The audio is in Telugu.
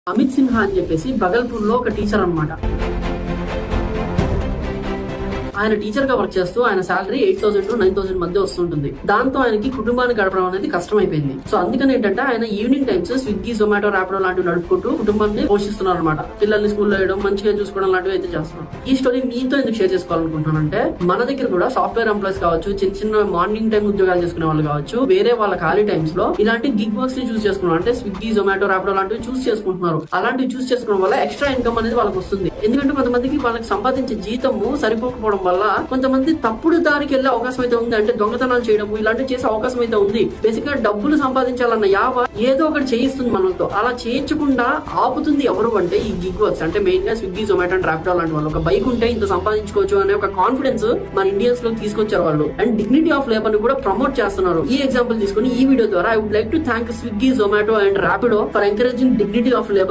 అమిత్ సిన్హా అని చెప్పేసి బగల్పూర్ లో ఒక టీచర్ అన్నమాట. ఆయన టీచర్ గా వర్క్ చేస్తూ ఆయన శాలరీ 8,000 to 9,000 మధ్య వస్తుంటుంది. దాంతో ఆయనకి కుటుంబాన్ని గడపడం అనేది కష్టమైపోయింది. సో అందుకని ఏంటంటే ఆయన evening times Swiggy, Zomato, Rapido లాంటివి నడుపుకుంటూ కుటుంబాన్ని పోషిస్తున్నారు అనమాట. పిల్లల్ని స్కూల్లో వేయడం, మంచిగా చూసుకోవడం లాంటివి అయితే చేస్తున్నారు. ఈ స్టోరీ మీతో ఎందుకు షేర్ చేసుకోవాలనుకుంటున్నానంటే, మన దగ్గర కూడా సాఫ్ట్వేర్ ఎంప్లాయీస్ కావచ్చు, చిన్న చిన్న మార్నింగ్ టైం ఉద్యోగాలు చేసుకునే వాళ్ళు కావచ్చు, వేరే వాళ్ళ ఖాళీ టైమ్స్ లో ఇలాంటి గిగ్ వర్క్స్ ని చూస్ చేసుకున్నారు. అంటే స్విగ్గీ, జొమాటో, ర్యాపిడో లాంటివి చూస్ చేసుకుంటున్నారు. అలాంటివి చూస్ చేసుకోవడం వల్ల ఎక్స్ట్రా ఇన్కమ్ అనేది వాళ్ళకి వస్తుంది. ఎందుకంటే కొంతమందికి వాళ్ళకి సంపాదించే జీతము సరిపోకపోవడం వల్ల కొంతమంది తప్పుడు దారికి వెళ్లే అవకాశం అయితే ఉంది. అంటే దొంగతనాలు చేయడం ఇలాంటివి చేసే అవకాశం అయితే ఉంది. బేసిక్ గా డబ్బులు సంపాదించాలన్న యావ ఏదో ఒకటి చేయిస్తుంది మనతో. అలా చేయించకుండా ఆపుతుంది ఎవరు అంటే ఈ గిగ్ వర్క్స్. అంటే మెయిన్ గా స్విగ్గీ, జొమాటో అండ్ ర్యాపిడో లాంటి వాళ్ళు ఒక బైక్ ఉంటే ఇంత సంపాదించుకోవచ్చు అనే ఒక కాన్ఫిడెన్స్ మన ఇండియన్స్ లో తీసుకొచ్చారు వాళ్ళు. అండ్ డిగ్నిటీ ఆఫ్ లేబర్ ని కూడా ప్రమోట్ చేస్తున్నారు. ఈ ఎగ్జాంపుల్ తీసుకుని ఈ వీడియో ద్వారా I would like to thank Swiggy, Zomato and Rapido for encouraging dignity of labour